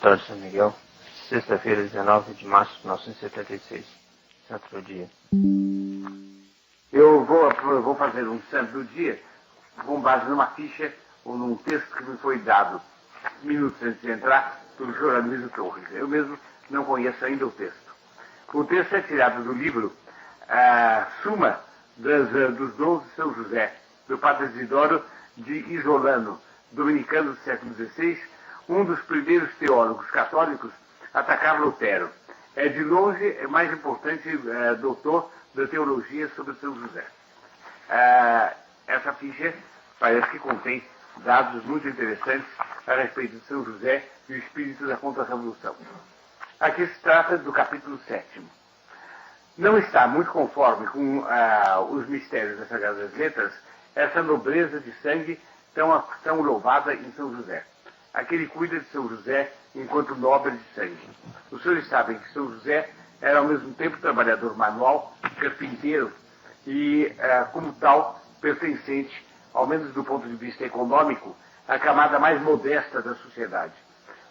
História de São Miguel, sexta-feira, 19 de março de 1976, santo do dia. Eu vou fazer um santo do dia com base numa ficha ou num texto que me foi dado minutos antes de entrar pelo senhor Aloysio Torres. Eu mesmo não conheço ainda o texto. O texto é tirado do livro Suma dos Dons de São José, do padre Isidoro de Isolano, dominicano do século XVI, um dos primeiros teólogos católicos a atacar Lutero. É de longe o mais importante doutor da teologia sobre São José. Essa ficha parece que contém dados muito interessantes a respeito de São José e o espírito da contra-revolução. Aqui se trata do capítulo 7º. Não está muito conforme com os mistérios das Sagradas Letras essa nobreza de sangue tão louvada em São José. Aquele cuida de São José enquanto nobre de sangue. Os senhores sabem que São José era ao mesmo tempo trabalhador manual, carpinteiro e, como tal, pertencente, ao menos do ponto de vista econômico, à camada mais modesta da sociedade.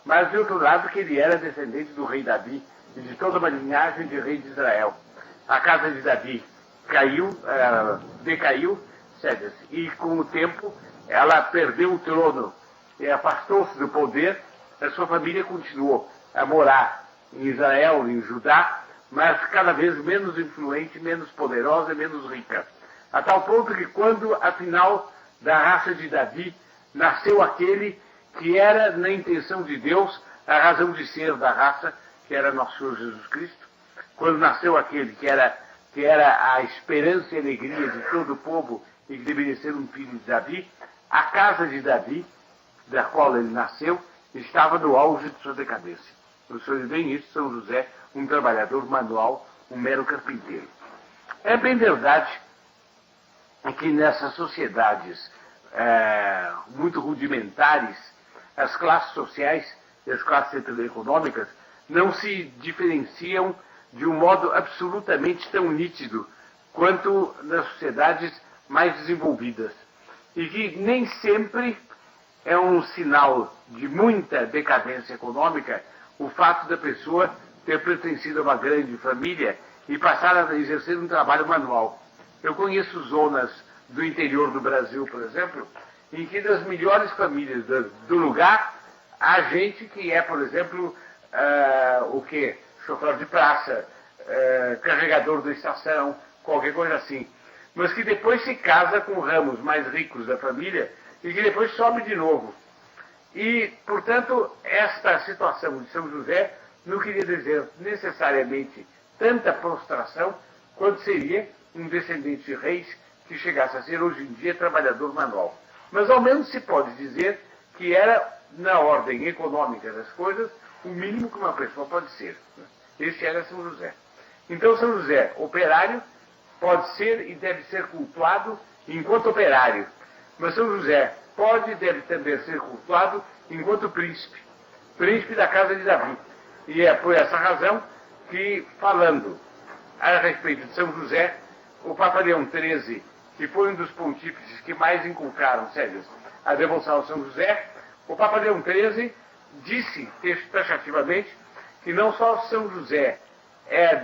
Mas, de outro lado, que ele era descendente do rei Davi e de toda uma linhagem de rei de Israel. A casa de Davi decaiu, e com o tempo ela perdeu o trono e afastou-se do poder. A sua família continuou a morar em Israel, em Judá, mas cada vez menos influente, menos poderosa e menos rica. A tal ponto que quando, afinal, da raça de Davi, nasceu aquele que era, na intenção de Deus, a razão de ser da raça, que era nosso Senhor Jesus Cristo, quando nasceu aquele que era a esperança e alegria de todo o povo e que deveria ser um filho de Davi, a casa de Davi, da qual ele nasceu, estava no auge de sua decadência. Os senhores veem isso, São José, um trabalhador manual, um mero carpinteiro. É bem verdade que nessas sociedades muito rudimentares, as classes sociais e as classes econômicas não se diferenciam de um modo absolutamente tão nítido quanto nas sociedades mais desenvolvidas. E que nem sempre é um sinal de muita decadência econômica o fato da pessoa ter pertencido a uma grande família e passar a exercer um trabalho manual. Eu conheço zonas do interior do Brasil, por exemplo, em que das melhores famílias do lugar há gente que é, por exemplo, chofer de praça, carregador da estação, qualquer coisa assim. Mas que depois se casa com ramos mais ricos da família e que depois sobe de novo. E, portanto, esta situação de São José não queria dizer necessariamente tanta prostração quanto seria um descendente de reis que chegasse a ser hoje em dia trabalhador manual. Mas ao menos se pode dizer que era, na ordem econômica das coisas, o mínimo que uma pessoa pode ser. Esse era São José. Então São José, operário, pode ser e deve ser cultuado enquanto operário. Mas São José pode e deve também ser cultuado enquanto príncipe da casa de Davi. E é por essa razão que, falando a respeito de São José, o Papa Leão XIII, que foi um dos pontífices que mais inculcaram, a devoção a São José, o Papa Leão XIII disse taxativamente que não só São José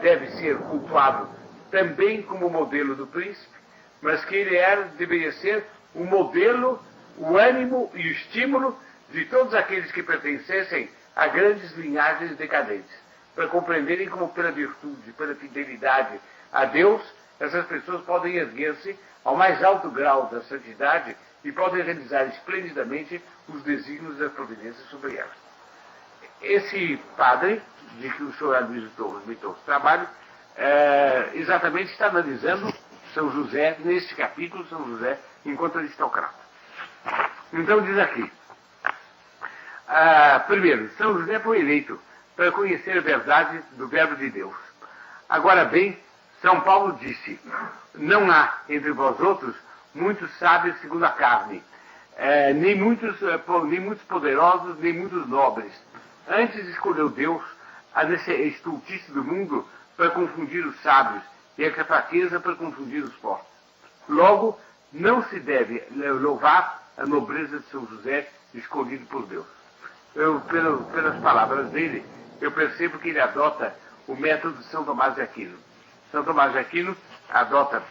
deve ser cultuado também como modelo do príncipe, mas que ele deveria ser o modelo, o ânimo e o estímulo de todos aqueles que pertencessem a grandes linhagens decadentes, para compreenderem como pela virtude, pela fidelidade a Deus, essas pessoas podem erguer-se ao mais alto grau da santidade e podem realizar esplendidamente os desígnios da providência sobre elas. Esse padre, de que o senhor Aloysio Torres me trouxe trabalho, exatamente está analisando São José, neste capítulo, São José enquanto aristocrata. Então diz aqui, primeiro, São José foi eleito para conhecer a verdade do verbo de Deus. Agora bem, São Paulo disse, não há entre vós outros muitos sábios segundo a carne, nem muitos poderosos, nem muitos nobres. Antes escolheu Deus a estultice do mundo para confundir os sábios e a fraqueza para confundir os fortes. Logo, não se deve louvar a nobreza de São José escolhido por Deus. pelas palavras dele, eu percebo que ele adota o método de São Tomás de Aquino. São Tomás de Aquino adota,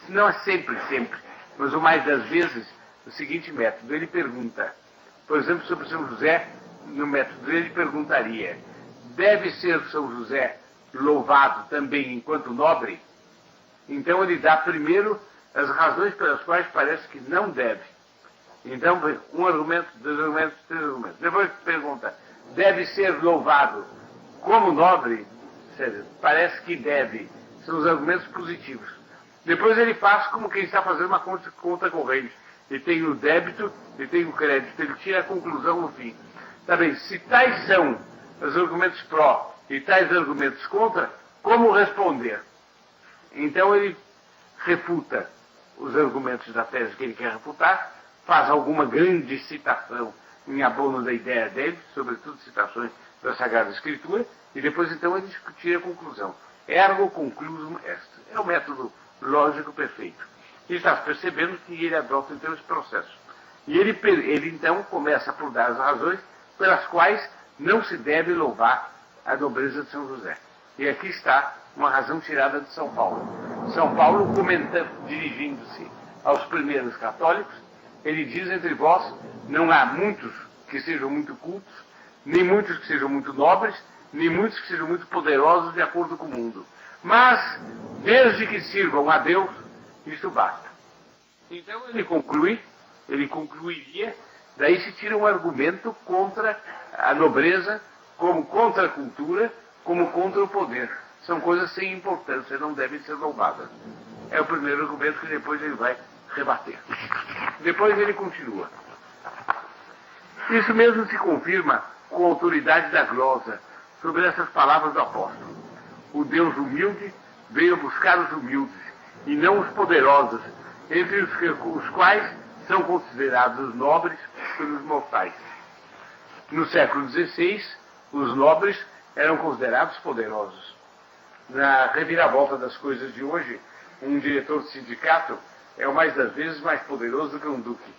não é sempre, mas o mais das vezes, o seguinte método. Ele pergunta, por exemplo, sobre São José, no método dele, ele perguntaria: deve ser São José louvado também enquanto nobre? Então ele dá primeiro as razões pelas quais parece que não deve. Então, um argumento, dois argumentos, três argumentos. Depois pergunta: deve ser louvado como nobre? Parece que deve. São os argumentos positivos. Depois ele passa como quem está fazendo uma conta corrente. Ele tem o débito, ele tem o crédito, ele tira a conclusão no fim. Tá bem, se tais são os argumentos pró e tais argumentos contra, como responder? Então ele refuta os argumentos da tese que ele quer refutar, faz alguma grande citação em abono da ideia dele, sobretudo citações da Sagrada Escritura, e depois então ele tira a conclusão. Ergo conclusum est. É o método lógico perfeito. E está percebendo que ele adota então esse processo. E ele então começa por dar as razões pelas quais não se deve louvar a nobreza de São José. E aqui está uma razão tirada de São Paulo. São Paulo, comentando, dirigindo-se aos primeiros católicos, ele diz: entre vós não há muitos que sejam muito cultos, nem muitos que sejam muito nobres, nem muitos que sejam muito poderosos de acordo com o mundo. Mas, desde que sirvam a Deus, isso basta. Então ele concluiria, daí se tira um argumento contra a nobreza, como contra a cultura, como contra o poder. São coisas sem importância, não devem ser louvadas. É o primeiro argumento que depois ele vai rebater. Depois ele continua: isso mesmo se confirma com a autoridade da glosa sobre essas palavras do apóstolo. O Deus humilde veio buscar os humildes, e não os poderosos, entre os quais são considerados nobres pelos mortais. No século XVI, os nobres eram considerados poderosos. Na reviravolta das coisas de hoje, um diretor de sindicato é o mais das vezes mais poderoso do que um duque.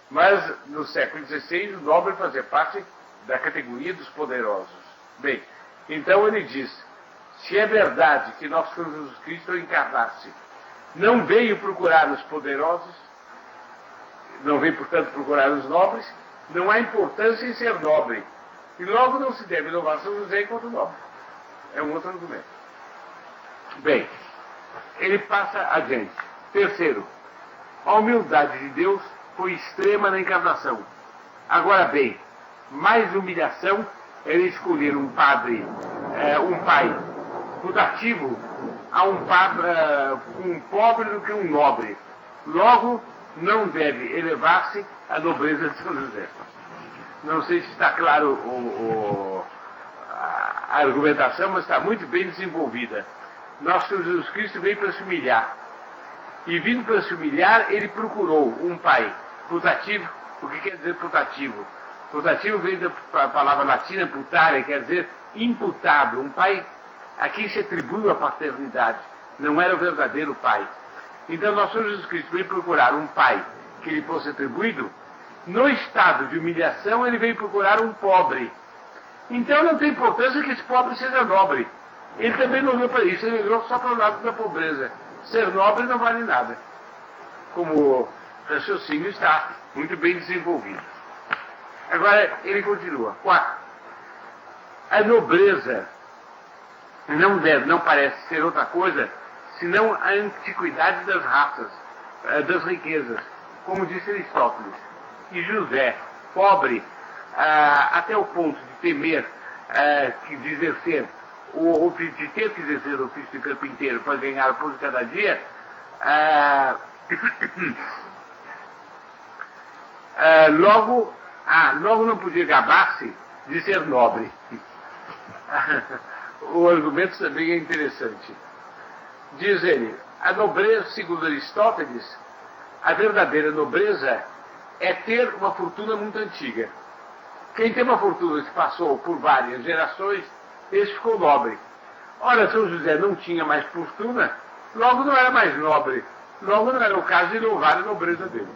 Mas no século XVI, o nobre fazia parte da categoria dos poderosos. Bem, então ele diz: se é verdade que nosso Senhor Jesus Cristo, ao encarnar-se, não veio procurar os poderosos, não veio, portanto, procurar os nobres, não há importância em ser nobre. E logo não se deve louvar São José enquanto nobre. É um outro argumento. Bem, ele passa adiante. Terceiro, a humildade de Deus foi extrema na encarnação. Agora bem, mais humilhação era escolher um pai putativo a um pobre do que um nobre. Logo, não deve elevar-se à nobreza de São José. Não sei se está claro a argumentação, mas está muito bem desenvolvida. Nosso Senhor Jesus Cristo veio para se humilhar. E vindo para se humilhar, ele procurou um pai putativo. O que quer dizer putativo? Putativo vem da palavra latina putare, quer dizer imputável. Um pai a quem se atribui a paternidade. Não era o verdadeiro pai. Então, nosso Senhor Jesus Cristo veio procurar um pai que lhe fosse atribuído. No estado de humilhação, ele veio procurar um pobre. Então, não tem importância que esse pobre seja nobre. Ele também não olhou para isso, ele olhou só para o lado da pobreza. Ser nobre não vale nada. Como o raciocínio está muito bem desenvolvido. Agora, ele continua. 4. A nobreza não parece ser outra coisa senão a antiquidade das raças, das riquezas, como disse Aristóteles. E José, pobre, até o ponto de temer de exercer ou de ter que exercer o ofício de carpinteiro para ganhar o pão de cada dia, logo não podia gabar-se de ser nobre. O argumento também é interessante. Diz ele: a nobreza, segundo Aristóteles, a verdadeira nobreza é ter uma fortuna muito antiga. Quem tem uma fortuna que passou por várias gerações, esse ficou nobre. Ora, São José não tinha mais fortuna, logo não era mais nobre. Logo não era o caso de louvar a nobreza dele.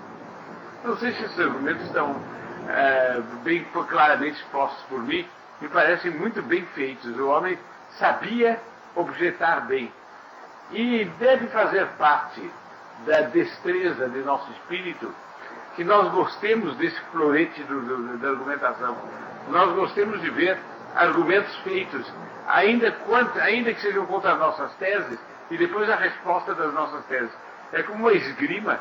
Não sei se esses argumentos estão bem claramente expostos por mim, me parecem muito bem feitos. O homem sabia objetar bem. E deve fazer parte da destreza de nosso espírito que nós gostemos desse florete da argumentação. Nós gostemos de ver argumentos feitos, ainda que sejam contra as nossas teses, e depois a resposta das nossas teses. É como uma esgrima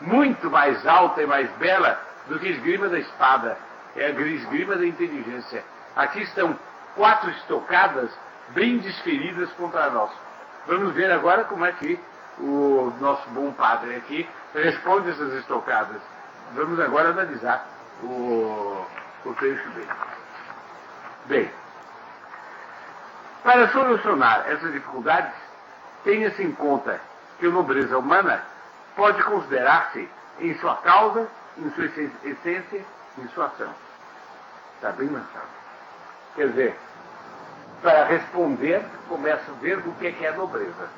muito mais alta e mais bela do que a esgrima da espada. É a esgrima da inteligência. Aqui estão 4 estocadas bem desferidas contra nós. Vamos ver agora como é que o nosso bom padre aqui responde essas estocadas. Vamos agora analisar o trecho dele. Bem, para solucionar essas dificuldades, tenha-se em conta que a nobreza humana pode considerar-se em sua causa, em sua essência, em sua ação. Está bem lançado. Quer dizer, para responder, começa a ver o que é a nobreza.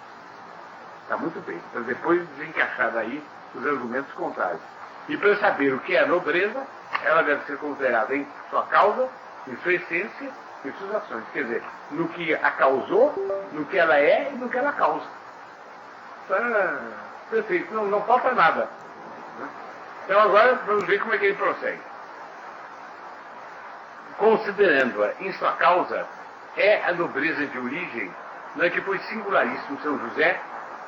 Está muito bem. Para depois desencaixar daí os argumentos contrários. E para saber o que é a nobreza, ela deve ser considerada em sua causa, em sua essência, em suas ações. Quer dizer, no que a causou, no que ela é e no que ela causa. Perfeito, não falta nada. Então agora vamos ver como é que ele prossegue. Considerando-a em sua causa, é a nobreza de origem, na que foi singularíssimo São José,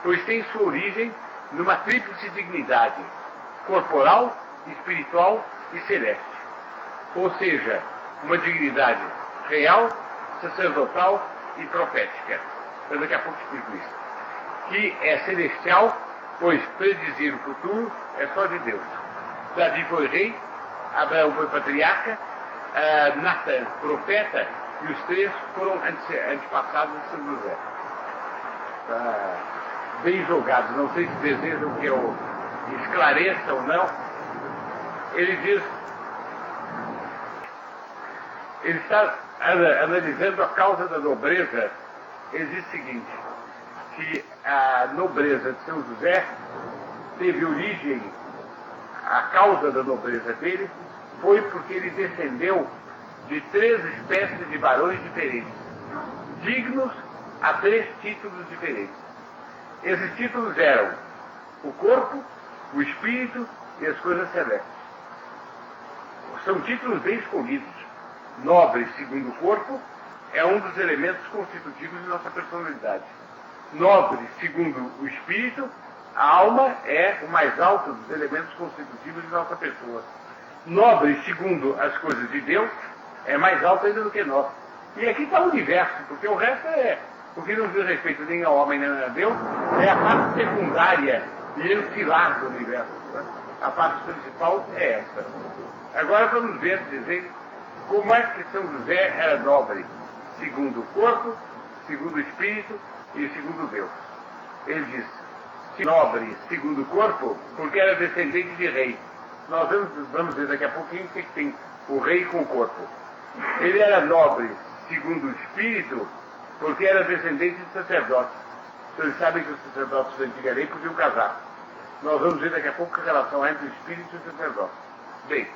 pois tem sua origem numa tríplice dignidade, corporal, espiritual e celeste. Ou seja, uma dignidade real, sacerdotal e profética. Eu daqui a pouco explico isso. Que é celestial, pois predizer o futuro é só de Deus. Davi foi rei, Abraão foi patriarca, Natan, profeta, e os 3 foram antepassados de São José. Bem jogados, não sei se desejam que eu esclareça ou não. Ele diz, ele está analisando a causa da nobreza. Ele diz o seguinte, que a nobreza de São José teve origem, a causa da nobreza dele foi porque ele descendeu de 3 espécies de varões diferentes, dignos a 3 títulos diferentes. Esses títulos eram o corpo, o espírito e as coisas celestes. São títulos bem escolhidos. Nobre, segundo o corpo, é um dos elementos constitutivos de nossa personalidade. Nobre, segundo o espírito, a alma é o mais alto dos elementos constitutivos de nossa pessoa. Nobre, segundo as coisas de Deus, é mais alto ainda do que nós. E aqui está o universo, porque o resto o que não diz respeito nem ao homem nem a Deus, é a parte secundária e ancilar do universo. A parte principal é essa. Agora vamos ver, dizer, como é que São José era nobre, segundo o corpo, segundo o espírito e segundo Deus. Ele diz, nobre segundo o corpo, porque era descendente de rei. Nós vamos ver daqui a pouquinho o que tem o rei com o corpo. Ele era nobre segundo o espírito, porque era descendente de sacerdotes. Vocês sabem que os sacerdotes da antiga lei podiam casar. Nós vamos ver daqui a pouco a relação entre o espírito e o sacerdote. Bem,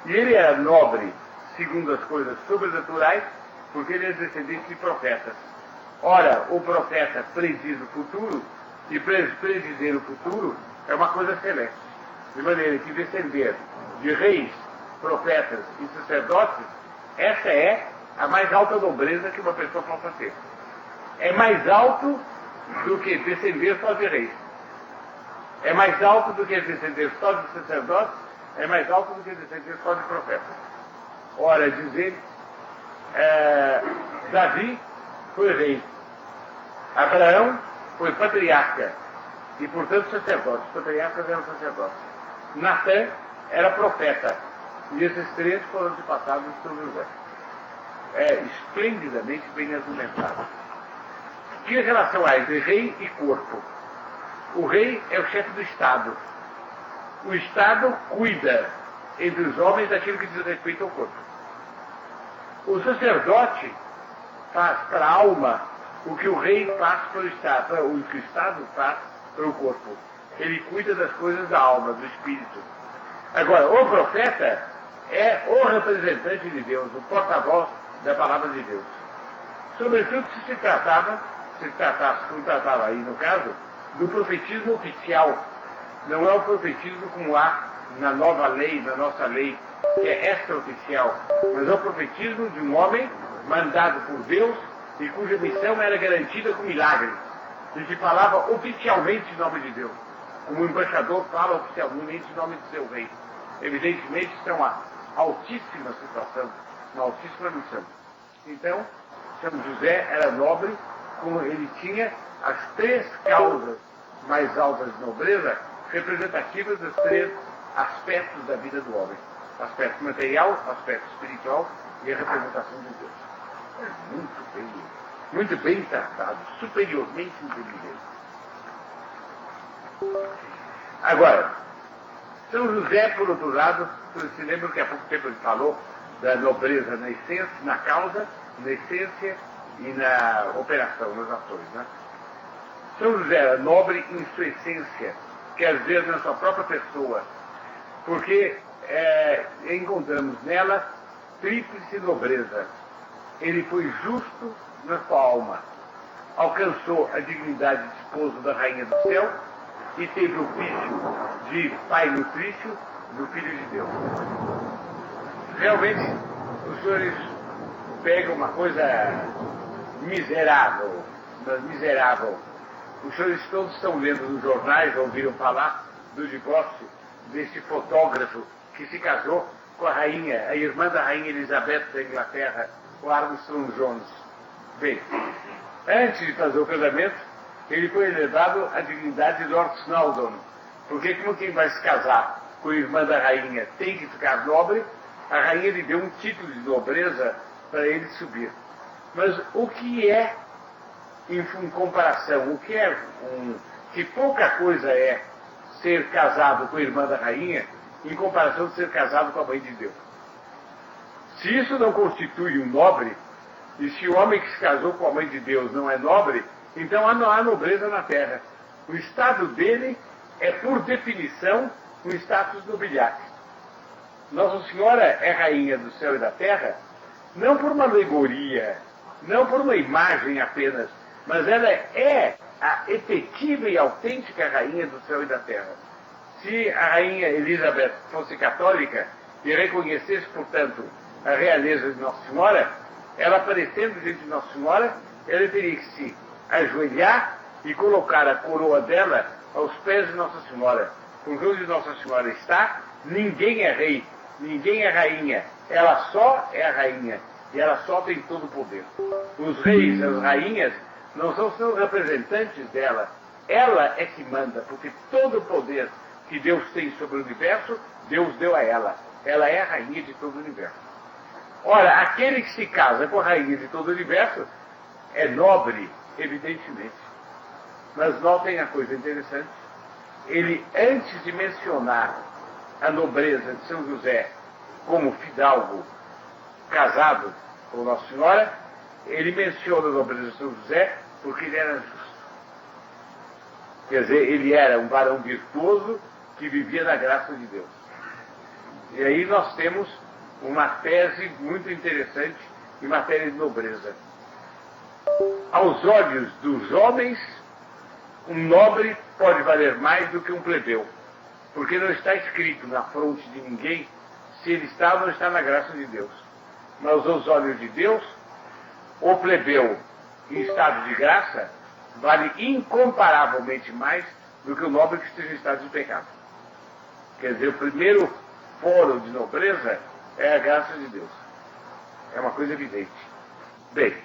e ele era nobre segundo as coisas sobrenaturais, porque ele é descendente de profetas. Ora, o profeta prediz o futuro, e predizer o futuro é uma coisa celeste. De maneira que descender de reis, profetas e sacerdotes, essa é a mais alta nobreza que uma pessoa possa ter. É mais alto do que descender só de reis. É mais alto do que descender só de sacerdotes, é mais alto do que descender só de profetas. Ora, dizer, Davi foi rei, Abraão foi patriarca, e portanto sacerdote. Os patriarcas eram sacerdotes. Natan era profeta, e esses 3 foram antepassados de São José. Esplendidamente bem argumentado. Que relação há entre rei e corpo? O rei é o chefe do Estado. O Estado cuida entre os homens daquilo que diz respeito ao corpo. O sacerdote faz para a alma o que o rei faz para o Estado, o que o Estado faz para o corpo. Ele cuida das coisas da alma, do espírito. Agora, o profeta é o representante de Deus, o porta-voz da palavra de Deus. Sobretudo se tratava aí, no caso, do profetismo oficial. Não é o profetismo como há na nova lei, na nossa lei, que é extraoficial, mas é o profetismo de um homem mandado por Deus e cuja missão era garantida com milagres, e que falava oficialmente em nome de Deus, como o embaixador fala oficialmente em nome do seu rei. Evidentemente, isso é uma altíssima situação, uma altíssima missão. Então, São José era nobre, como ele tinha as três causas mais altas de nobreza, representativas dos três aspectos da vida do homem: aspecto material, aspecto espiritual e a representação de Deus. É muito bem tratado, superiormente inteligente. Agora, São José, por outro lado, você se lembra que há pouco tempo ele falou da nobreza na essência, na causa, na essência e na operação, nas ações, né? São José era nobre em sua essência, quer dizer, na sua própria pessoa, porque encontramos nela tríplice nobreza. Ele foi justo na sua alma, alcançou a dignidade de esposo da Rainha do Céu e teve o ofício de pai nutrício do Filho de Deus. Realmente, os senhores pegam uma coisa miserável, mas miserável. Os senhores todos estão lendo nos jornais, ouviram falar do divórcio desse fotógrafo que se casou com a rainha, a irmã da rainha Elizabeth da Inglaterra, o Armstrong Jones. Bem, antes de fazer o casamento, ele foi elevado à dignidade de Lord Snowdon, porque como quem vai se casar com a irmã da rainha tem que ficar nobre, a rainha lhe deu um título de nobreza para ele subir. Mas o que é, em comparação, o que é que pouca coisa é ser casado com a irmã da rainha em comparação de ser casado com a mãe de Deus? Se isso não constitui um nobre, e se o homem que se casou com a mãe de Deus não é nobre, então não há nobreza na terra. O estado dele é, por definição, um status nobiliário. Nossa Senhora é rainha do céu e da terra, não por uma alegoria, não por uma imagem apenas, mas ela é a efetiva e autêntica rainha do céu e da terra. Se a rainha Elizabeth fosse católica e reconhecesse, portanto, a realeza de Nossa Senhora, ela aparecendo diante de Nossa Senhora, ela teria que se ajoelhar e colocar a coroa dela aos pés de Nossa Senhora. Porque onde Nossa Senhora está, ninguém é rei, ninguém é rainha. Ela só é a rainha e ela só tem todo o poder. Os reis, as rainhas, não são seus representantes dela. Ela é que manda, porque todo o poder que Deus tem sobre o universo, Deus deu a ela. Ela é a rainha de todo o universo. Ora, aquele que se casa com a rainha de todo o universo é nobre, evidentemente. Mas notem a coisa interessante. Ele, antes de mencionar a nobreza de São José como fidalgo casado com Nossa Senhora, ele menciona a nobreza de São José porque ele era justo. Quer dizer, ele era um varão virtuoso que vivia na graça de Deus. E aí nós temos uma tese muito interessante em matéria de nobreza. Aos olhos dos homens, um nobre pode valer mais do que um plebeu, porque não está escrito na fronte de ninguém se ele está ou não está na graça de Deus. Mas aos olhos de Deus, o plebeu em estado de graça vale incomparavelmente mais do que o nobre que esteja em estado de pecado. Quer dizer, o primeiro foro de nobreza é a graça de Deus. É uma coisa evidente. Bem,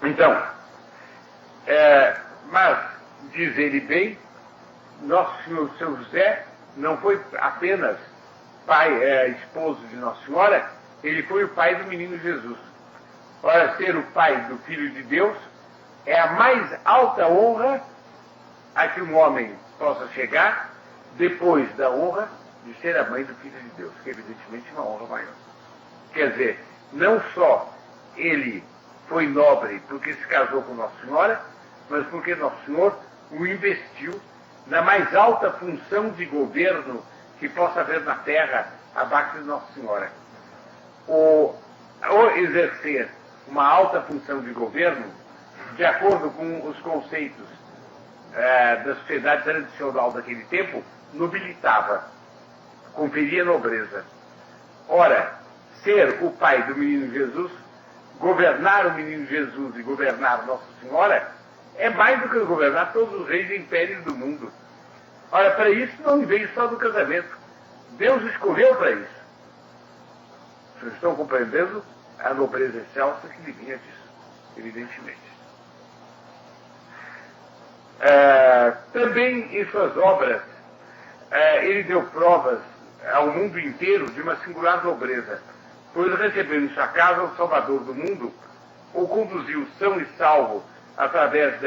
então, mas, diz ele bem, Nosso Senhor São José não foi apenas pai, esposo de Nossa Senhora, ele foi o pai do menino Jesus. Ora, ser o pai do Filho de Deus é a mais alta honra a que um homem possa chegar depois da honra de ser a mãe do Filho de Deus, que evidentemente é uma honra maior. Quer dizer, não só ele foi nobre porque se casou com Nossa Senhora, mas porque Nosso Senhor o investiu na mais alta função de governo que possa haver na terra abaixo de Nossa Senhora. O exercer uma alta função de governo, de acordo com os conceitos da sociedade tradicional daquele tempo, nobilitava, conferia nobreza. Ora, ser o pai do menino Jesus, governar o menino Jesus e governar Nossa Senhora, é mais do que governar todos os reis e impérios do mundo. Ora, para isso não veio só do casamento. Deus escolheu para isso. Vocês estão compreendendo a nobreza excelsa que lhe vinha disso, evidentemente. Também em suas obras, ele deu provas ao mundo inteiro de uma singular nobreza, pois recebeu em sua casa o Salvador do mundo, o conduziu são e salvo através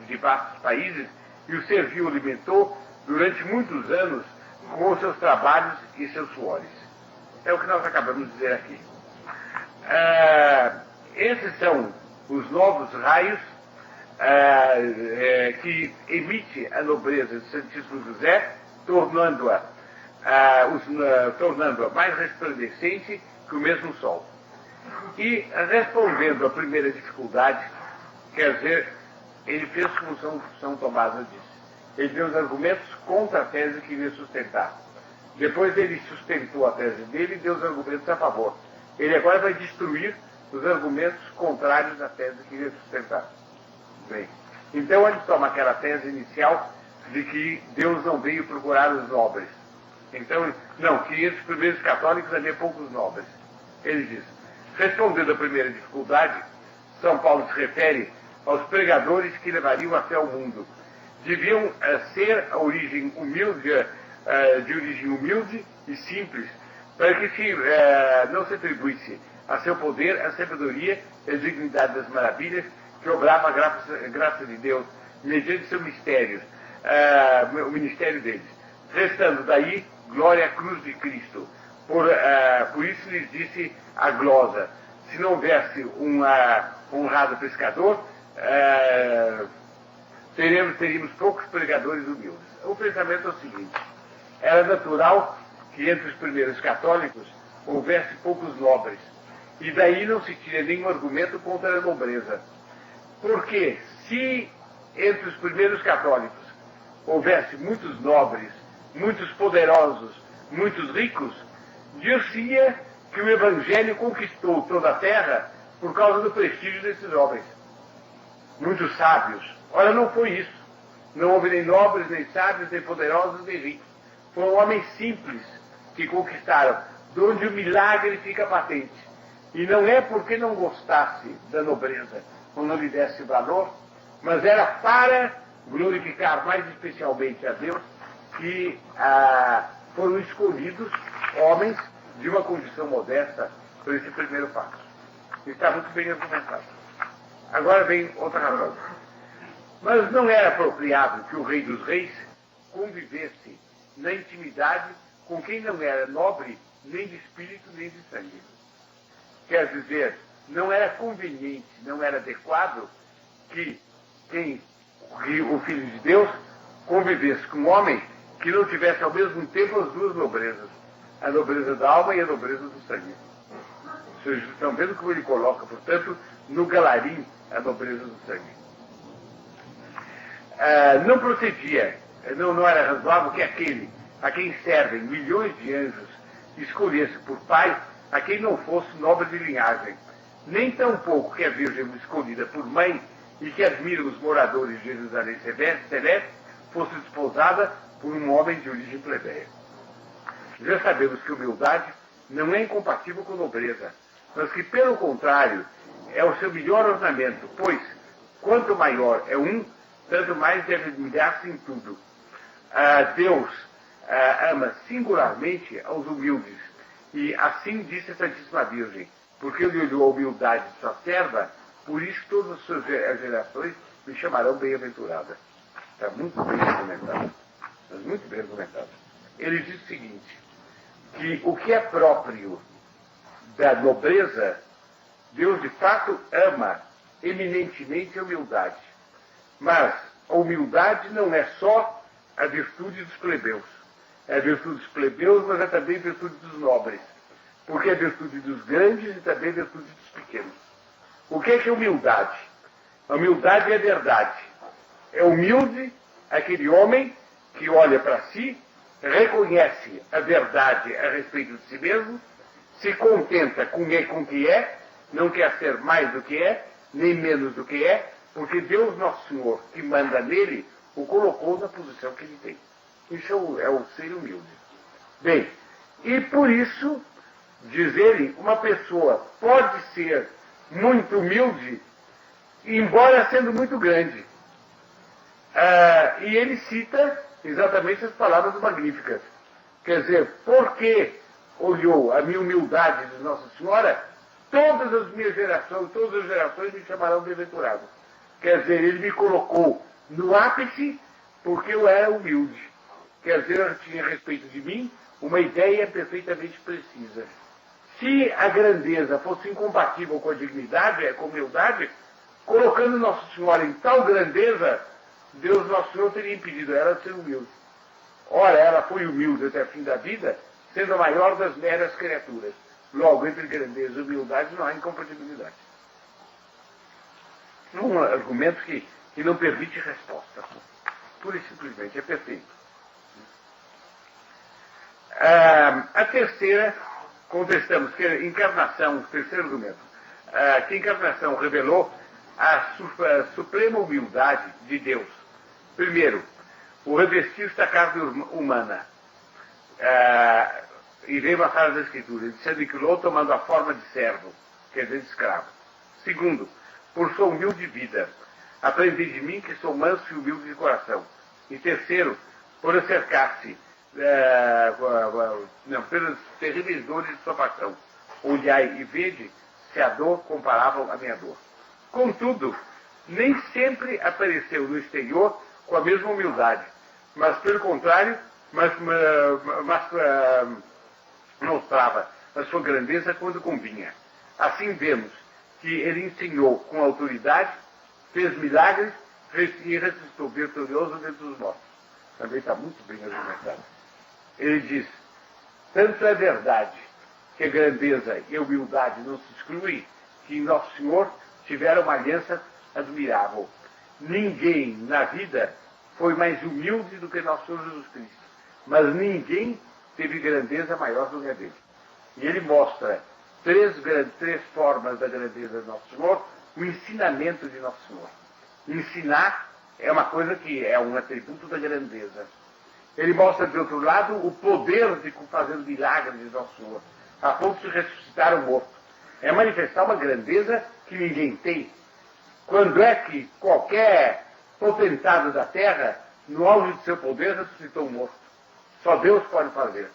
de vastos países e o serviu, alimentou durante muitos anos com os seus trabalhos e seus suores. É o que nós acabamos de dizer aqui. Esses são os novos raios que emite a nobreza de Santíssimo José, tornando-a mais resplandecente que o mesmo sol. E, respondendo à primeira dificuldade, quer dizer, ele fez como São Tomás disse. Ele deu os argumentos contra a tese que iria sustentar. Depois ele sustentou a tese dele e deu os argumentos a favor. Ele agora vai destruir os argumentos contrários à tese que iria sustentar. Bem, então ele toma aquela tese inicial de que Deus não veio procurar os nobres. Então, não, que entre os primeiros católicos havia poucos nobres. Ele diz, respondendo à primeira dificuldade, São Paulo se refere aos pregadores que levariam a fé ao mundo. Deviam ser a origem humilde, de origem humilde e simples, para que não se atribuísse a seu poder a sabedoria e a dignidade das maravilhas que obrava a graça de Deus mediante seu mistério, o ministério deles. Restando daí glória à cruz de Cristo. Por isso lhes disse a glosa: se não houvesse um honrado pescador, teríamos poucos pregadores humildes. O pensamento é o seguinte: era natural que entre os primeiros católicos houvesse poucos nobres, e daí não se tira nenhum argumento contra a nobreza. Porque se entre os primeiros católicos houvesse muitos nobres, muitos poderosos, muitos ricos, dir-se-ia que o Evangelho conquistou toda a terra por causa do prestígio desses homens. Muitos sábios. Ora, não foi isso. Não houve nem nobres, nem sábios, nem poderosos, nem ricos. Foram homens simples que conquistaram, de onde o milagre fica patente. E não é porque não gostasse da nobreza, ou não lhe desse valor, mas era para glorificar mais especialmente a Deus que foram escolhidos homens de uma condição modesta por esse primeiro passo. Está muito bem argumentado. Agora vem outra razão. Mas não era apropriado que o Rei dos Reis convivesse na intimidade com quem não era nobre nem de espírito nem de sangue. Quer dizer, não era conveniente, não era adequado que o Filho de Deus convivesse com um homem que não tivesse ao mesmo tempo as duas nobrezas, a nobreza da alma e a nobreza do sangue. Vocês estão vendo como ele coloca, portanto, no galarim a nobreza do sangue. Não procedia, não era razoável que aquele a quem servem milhões de anjos escolhesse por pai a quem não fosse nobre de linhagem, nem tampouco que a Virgem escolhida por mãe e que admiram os moradores de Jerusalém Celeste fosse desposada por um homem de origem plebeia. Já sabemos que humildade não é incompatível com nobreza, mas que, pelo contrário, é o seu melhor ornamento, pois, quanto maior é um, tanto mais deve humilhar-se em tudo. Deus ama singularmente aos humildes, e assim disse a Santíssima Virgem, porque ele olhou a humildade de sua serva, por isso todas as suas gerações me chamarão bem-aventurada. Está muito bem argumentado. Está muito bem argumentado. Ele diz o seguinte, que o que é próprio da nobreza, Deus de fato ama eminentemente a humildade. Mas a humildade não é só a virtude dos plebeus. É a virtude dos plebeus, mas é também a virtude dos nobres. Porque é a virtude dos grandes e também a virtude dos pequenos. O que é humildade? A humildade é a verdade. É humilde aquele homem que olha para si, reconhece a verdade a respeito de si mesmo, se contenta com o que é, não quer ser mais do que é, nem menos do que é, porque Deus Nosso Senhor, que manda nele, o colocou na posição que ele tem. Isso é o ser humilde. Bem, e por isso, diz ele, uma pessoa pode ser muito humilde, embora sendo muito grande. E ele cita exatamente as palavras magníficas. Quer dizer, porque olhou a minha humildade de Nossa Senhora, todas as minhas gerações, todas as gerações me chamarão bem-aventurado. Quer dizer, ele me colocou no ápice porque eu era humilde. Quer dizer, eu tinha a respeito de mim uma ideia perfeitamente precisa. Se a grandeza fosse incompatível com a dignidade, com a humildade, colocando Nossa Senhora em tal grandeza, Deus Nosso Senhor teria impedido ela de ser humilde. Ora, ela foi humilde até o fim da vida, sendo a maior das meras criaturas. Logo, entre grandeza e humildade não há incompatibilidade. Um argumento que não permite resposta. Pura e simplesmente, é perfeito. A terceira, contestamos que a encarnação, o terceiro argumento, que a encarnação revelou a suprema humildade de Deus. Primeiro, o revestir-se da carne humana. E veio passar das Escrituras, ele se aniquilou tomando a forma de servo, quer dizer, de escravo. Segundo, por sua humilde vida, aprendi de mim que sou manso e humilde de coração. E terceiro, por acercar-se pelas terríveis dores de sua paixão. Olhai e vede se a dor comparável à minha dor. Contudo, nem sempre apareceu no exterior com a mesma humildade, mas pelo contrário, mostrava a sua grandeza quando convinha. Assim vemos que ele ensinou com autoridade, fez milagres e ressuscitou vitorioso dentre os mortos. Também está muito bem argumentado. Ele diz, tanto é verdade que a grandeza e a humildade não se excluem, que em Nosso Senhor tiveram uma aliança admirável. Ninguém na vida foi mais humilde do que Nosso Senhor Jesus Cristo, mas ninguém teve grandeza maior do que a dele. E ele mostra três formas da grandeza de Nosso Senhor, o ensinamento de Nosso Senhor. Ensinar é uma coisa que é um atributo da grandeza. Ele mostra, de outro lado, o poder de fazer milagres de Nosso Senhor, a ponto de ressuscitar o morto. É manifestar uma grandeza que ninguém tem. Quando é que qualquer potentado da terra, no auge de seu poder, ressuscitou o morto? Só Deus pode fazer.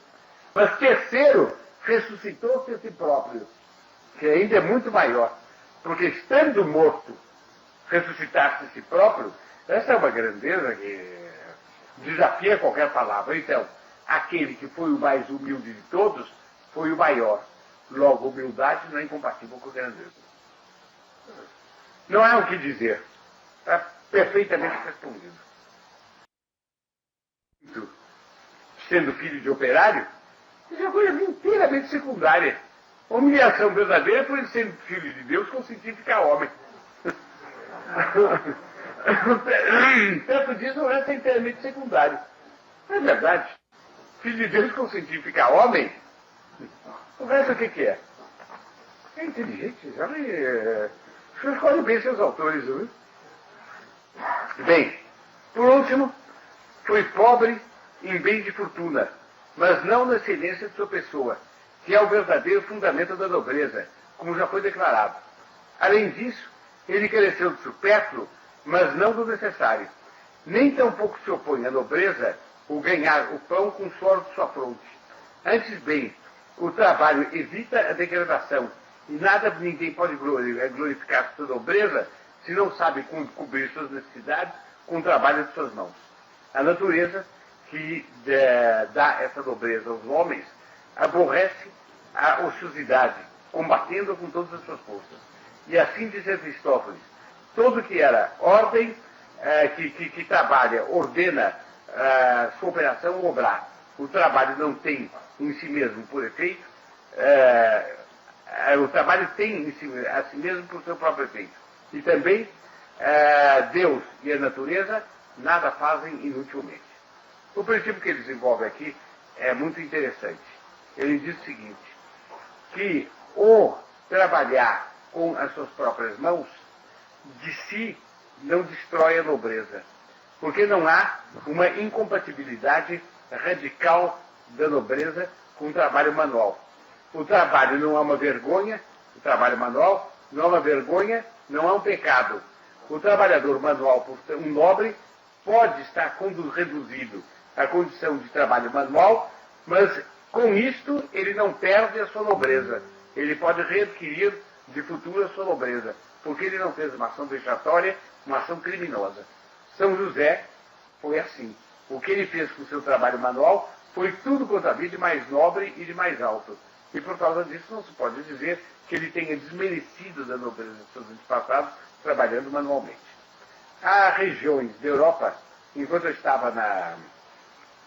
Mas terceiro, ressuscitou-se a si próprio, que ainda é muito maior. Porque estando morto, ressuscitar-se a si próprio, essa é uma grandeza que desafia qualquer palavra. Então, aquele que foi o mais humilde de todos, foi o maior. Logo, humildade não é incompatível com grandeza. Não há o que dizer. Está perfeitamente respondido. Sendo filho de operário, isso é uma coisa inteiramente secundária. A humilhação verdadeira foi ele sendo filho de Deus consentir ficar homem. Tanto disso, o resto é inteiramente secundário. Não é verdade. Filho de Deus consentir ficar homem, o resto o que é? É inteligente, sabe? O senhor escolhe bem seus autores, viu? Bem, por último, foi pobre em bem de fortuna, mas não na excelência de sua pessoa, que é o verdadeiro fundamento da nobreza, como já foi declarado. Além disso, ele careceu do supérfluo, mas não do necessário. Nem tampouco se opõe à nobreza o ganhar o pão com o suor de sua fronte. Antes bem, o trabalho evita a degradação, e nada ninguém pode glorificar sua nobreza se não sabe cobrir suas necessidades com o trabalho de suas mãos. A natureza que dá essa nobreza aos homens aborrece a ociosidade, combatendo-a com todas as suas forças. E assim diz Aristófanes, todo que era ordem, que trabalha, ordena sua operação obrar. o trabalho não tem em si mesmo por efeito, o trabalho tem em si, a si mesmo por seu próprio efeito. E também Deus e a natureza nada fazem inutilmente. O princípio que ele desenvolve aqui é muito interessante. Ele diz o seguinte, que o trabalhar com as suas próprias mãos, de si, não destrói a nobreza. Porque não há uma incompatibilidade radical da nobreza com o trabalho manual. O trabalho não é uma vergonha, o trabalho manual não é uma vergonha, não é um pecado. O trabalhador manual, por ser um nobre, pode estar reduzido à condição de trabalho manual, mas com isto ele não perde a sua nobreza. Ele pode readquirir de futuro a sua nobreza, porque ele não fez uma ação vexatória, uma ação criminosa. São José foi assim. O que ele fez com o seu trabalho manual foi tudo quanto havia de mais nobre e de mais alto. E por causa disso não se pode dizer que ele tenha desmerecido da nobreza dos seus antepassados trabalhando manualmente. Há regiões da Europa, enquanto eu estava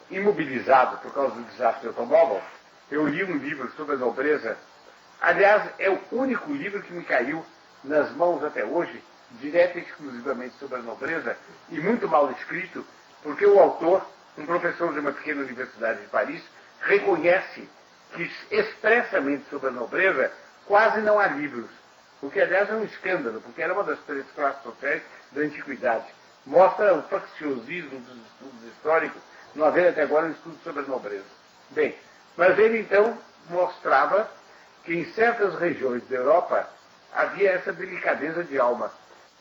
imobilizado por causa do desastre do automóvel, eu li um livro sobre a nobreza. Aliás, é o único livro que me caiu nas mãos até hoje, direto e exclusivamente sobre a nobreza, e muito mal escrito, porque o autor, um professor de uma pequena universidade de Paris, reconhece que expressamente sobre a nobreza quase não há livros. O que, aliás, é um escândalo, porque era uma das três classes sociais da antiguidade. Mostra o facciosismo dos estudos históricos, não haver até agora um estudo sobre a nobreza. Bem, mas ele então mostrava que em certas regiões da Europa havia essa delicadeza de alma.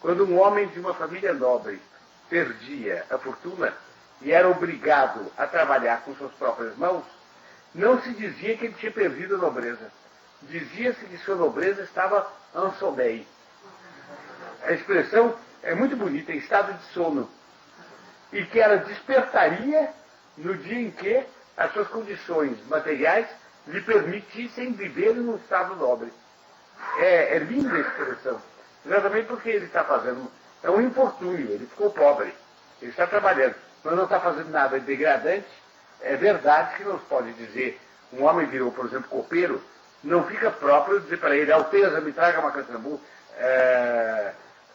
Quando um homem de uma família nobre perdia a fortuna e era obrigado a trabalhar com suas próprias mãos, não se dizia que ele tinha perdido a nobreza. Dizia-se que sua nobreza estava en sommeil. A expressão é muito bonita, em estado de sono. E que ela despertaria no dia em que as suas condições materiais lhe permitissem viver num estado nobre. É linda a expressão. Exatamente porque ele está fazendo, é um infortúnio, ele ficou pobre. Ele está trabalhando, mas não está fazendo nada degradante. É verdade que não se pode dizer, um homem virou, por exemplo, copeiro, não fica próprio dizer para ele, Alteza, me traga uma caçambu.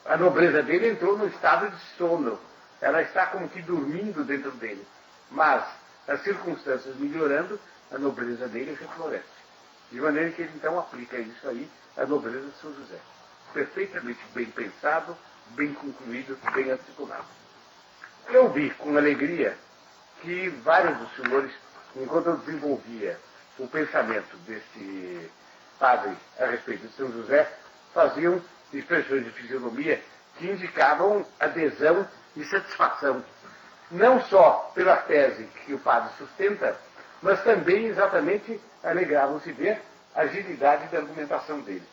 A nobreza dele entrou num estado de sono. Ela está como que dormindo dentro dele. Mas, as circunstâncias melhorando, a nobreza dele refloresce. De maneira que ele então aplica isso aí, a nobreza de São José. Perfeitamente bem pensado, bem concluído, bem articulado. Eu vi com alegria que vários dos senhores, enquanto eu desenvolvia o pensamento desse padre a respeito de São José, faziam expressões de fisionomia que indicavam adesão e satisfação. Não só pela tese que o padre sustenta, mas também exatamente alegravam-se ver a agilidade da argumentação dele.